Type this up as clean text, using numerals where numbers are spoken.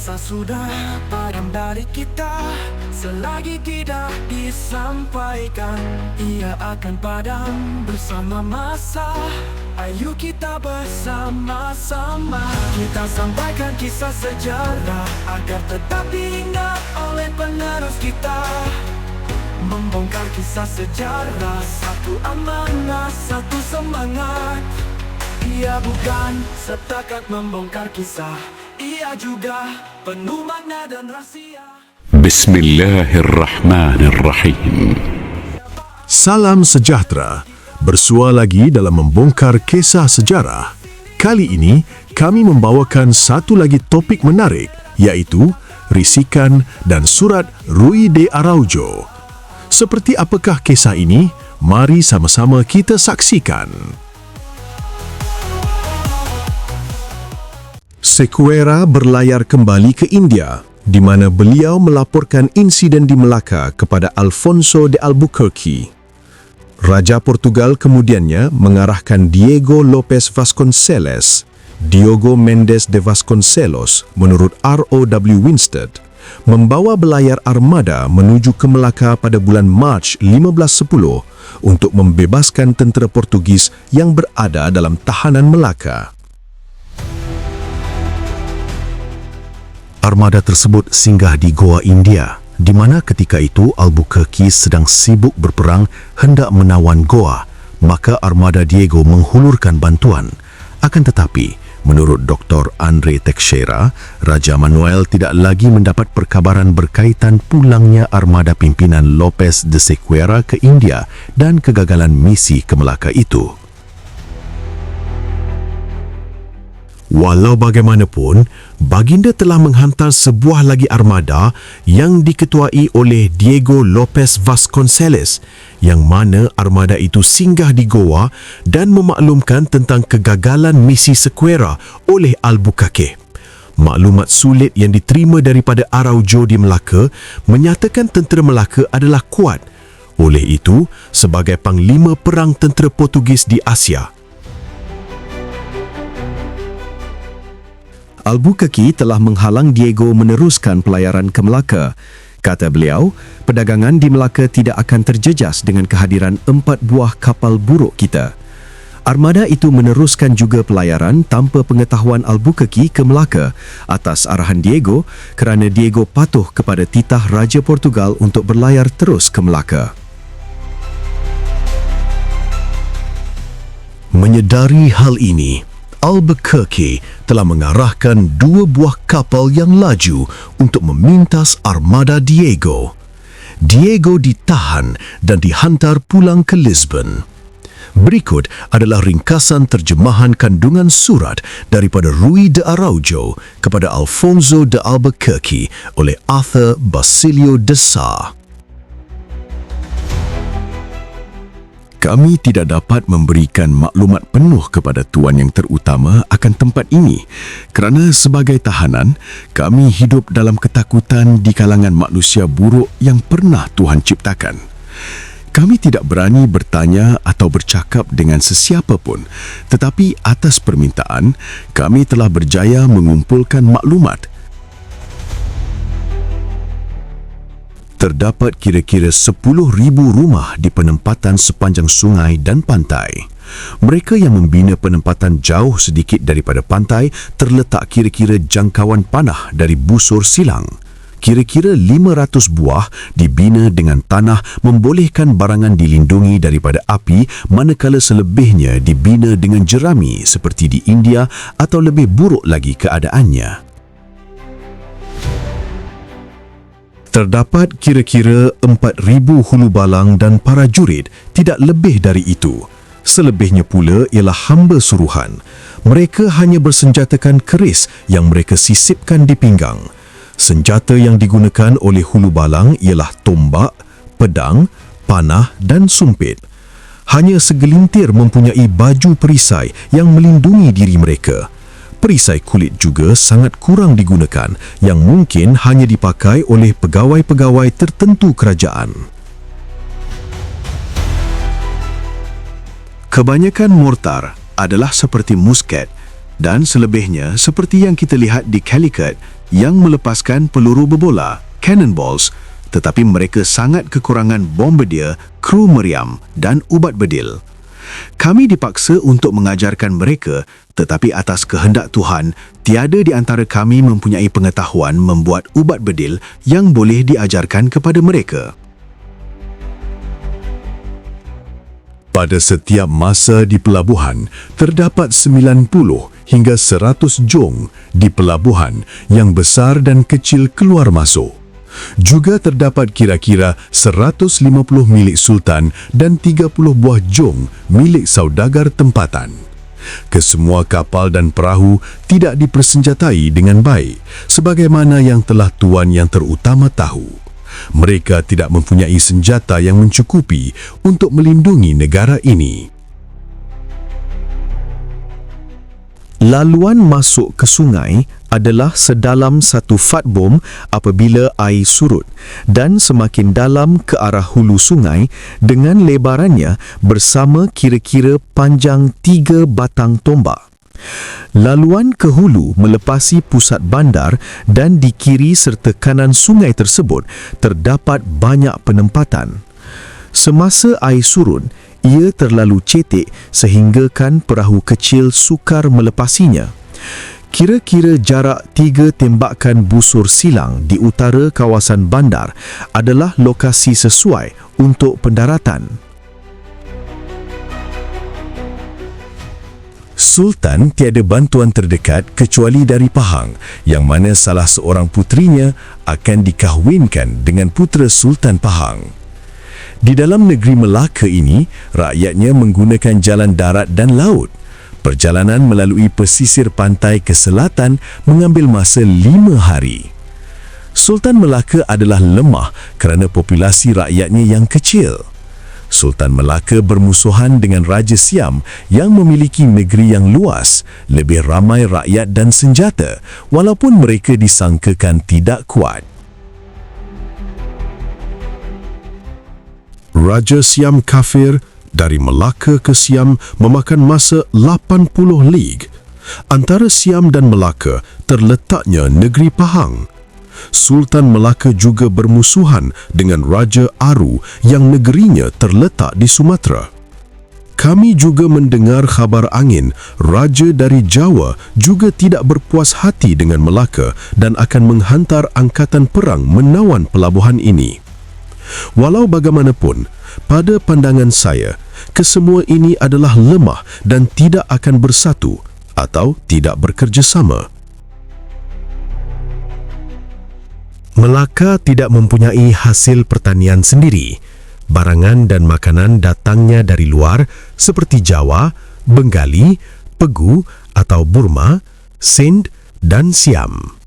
Kisah sudah padam dari kita, selagi tidak disampaikan, ia akan padam bersama masa. Ayo kita bersama-sama, kita sampaikan kisah sejarah agar tetap diingat oleh penerus kita. Membongkar kisah sejarah, satu amanah, satu semangat. Ia bukan setakat membongkar kisah, ia juga penuh makna dan rahsia. Bismillahirrahmanirrahim. Salam sejahtera. Bersua lagi dalam membongkar kisah sejarah. Kali ini kami membawakan satu lagi topik menarik, iaitu risikan dan surat Rui de Araujo. Seperti apakah kisah ini? Mari sama-sama kita saksikan. Sequeira berlayar kembali ke India, di mana beliau melaporkan insiden di Melaka kepada Alfonso de Albuquerque. Raja Portugal kemudiannya mengarahkan Diego Lopez Vasconcelos, Diogo Mendes de Vasconcelos menurut R.O.W. Winstead, membawa belayar armada menuju ke Melaka pada bulan Mac 1510 untuk membebaskan tentera Portugis yang berada dalam tahanan Melaka. Armada tersebut singgah di Goa India, di mana ketika itu Albuquerque sedang sibuk berperang hendak menawan Goa, maka armada Diego menghulurkan bantuan. Akan tetapi, menurut Dr. Andre Teixeira, Raja Manuel tidak lagi mendapat perkabaran berkaitan pulangnya armada pimpinan Lopez de Sequeira ke India dan kegagalan misi ke Melaka itu. Walau bagaimanapun, baginda telah menghantar sebuah lagi armada yang diketuai oleh Diego Lopez Vasconcelos, yang mana armada itu singgah di Goa dan memaklumkan tentang kegagalan misi Sequeira oleh Albuquerque. Maklumat sulit yang diterima daripada Araujo di Melaka menyatakan tentera Melaka adalah kuat. Oleh itu, sebagai panglima perang tentera Portugis di Asia, Albuquerque telah menghalang Diego meneruskan pelayaran ke Melaka. Kata beliau, perdagangan di Melaka tidak akan terjejas dengan kehadiran 4 buah kapal buruk kita. Armada itu meneruskan juga pelayaran tanpa pengetahuan Albuquerque ke Melaka atas arahan Diego, kerana Diego patuh kepada titah Raja Portugal untuk berlayar terus ke Melaka. Menyedari hal ini, Albuquerque telah mengarahkan 2 buah kapal yang laju untuk memintas armada Diego. Diego ditahan dan dihantar pulang ke Lisbon. Berikut adalah ringkasan terjemahan kandungan surat daripada Rui de Araujo kepada Alfonso de Albuquerque oleh Arthur Basilio de Sá. Kami tidak dapat memberikan maklumat penuh kepada Tuan Yang Terutama akan tempat ini kerana sebagai tahanan, kami hidup dalam ketakutan di kalangan manusia buruk yang pernah Tuhan ciptakan. Kami tidak berani bertanya atau bercakap dengan sesiapa pun, tetapi atas permintaan, kami telah berjaya mengumpulkan maklumat. Terdapat kira-kira 10,000 rumah di penempatan sepanjang sungai dan pantai. Mereka yang membina penempatan jauh sedikit daripada pantai terletak kira-kira jangkauan panah dari busur silang. Kira-kira 500 buah dibina dengan tanah membolehkan barangan dilindungi daripada api, manakala selebihnya dibina dengan jerami seperti di India atau lebih buruk lagi keadaannya. Terdapat kira-kira 4,000 hulu balang dan prajurit, tidak lebih dari itu. Selebihnya pula ialah hamba suruhan. Mereka hanya bersenjatakan keris yang mereka sisipkan di pinggang. Senjata yang digunakan oleh hulu balang ialah tombak, pedang, panah dan sumpit. Hanya segelintir mempunyai baju perisai yang melindungi diri mereka. Perisai kulit juga sangat kurang digunakan, yang mungkin hanya dipakai oleh pegawai-pegawai tertentu kerajaan. Kebanyakan mortar adalah seperti musket dan selebihnya seperti yang kita lihat di Calicut, yang melepaskan peluru berbola, cannonballs, tetapi mereka sangat kekurangan bombardier, kru meriam dan ubat bedil. Kami dipaksa untuk mengajarkan mereka, tetapi atas kehendak Tuhan, tiada di antara kami mempunyai pengetahuan membuat ubat bedil yang boleh diajarkan kepada mereka. Pada setiap masa di pelabuhan, terdapat 90 hingga 100 jong di pelabuhan yang besar dan kecil keluar masuk. Juga terdapat kira-kira 150 milik sultan dan 30 buah jong milik saudagar tempatan. Kesemua kapal dan perahu tidak dipersenjatai dengan baik, sebagaimana yang telah Tuan Yang Terutama tahu. Mereka tidak mempunyai senjata yang mencukupi untuk melindungi negara ini. Laluan masuk ke sungai adalah sedalam 1 fatbom apabila air surut dan semakin dalam ke arah hulu sungai dengan lebarannya bersama kira-kira panjang 3 batang tombak. Laluan ke hulu melepasi pusat bandar dan di kiri serta kanan sungai tersebut terdapat banyak penempatan. Semasa air surut, ia terlalu cetek sehinggakan perahu kecil sukar melepasinya. Kira-kira jarak 3 tembakan busur silang di utara kawasan bandar adalah lokasi sesuai untuk pendaratan. Sultan tiada bantuan terdekat kecuali dari Pahang, yang mana salah seorang puterinya akan dikahwinkan dengan putera Sultan Pahang. Di dalam negeri Melaka ini, rakyatnya menggunakan jalan darat dan laut. Perjalanan melalui pesisir pantai ke selatan mengambil masa 5 hari. Sultan Melaka adalah lemah kerana populasi rakyatnya yang kecil. Sultan Melaka bermusuhan dengan Raja Siam yang memiliki negeri yang luas, lebih ramai rakyat dan senjata, walaupun mereka disangkakan tidak kuat. Raja Siam kafir dari Melaka ke Siam memakan masa 80 lig. Antara Siam dan Melaka terletaknya negeri Pahang. Sultan Melaka juga bermusuhan dengan Raja Aru yang negerinya terletak di Sumatera. Kami juga mendengar khabar angin Raja dari Jawa juga tidak berpuas hati dengan Melaka dan akan menghantar angkatan perang menawan pelabuhan ini. Walau bagaimanapun, pada pandangan saya, kesemua ini adalah lemah dan tidak akan bersatu atau tidak bekerjasama. Melaka tidak mempunyai hasil pertanian sendiri. Barangan dan makanan datangnya dari luar seperti Jawa, Bengali, Pegu atau Burma, Sind dan Siam.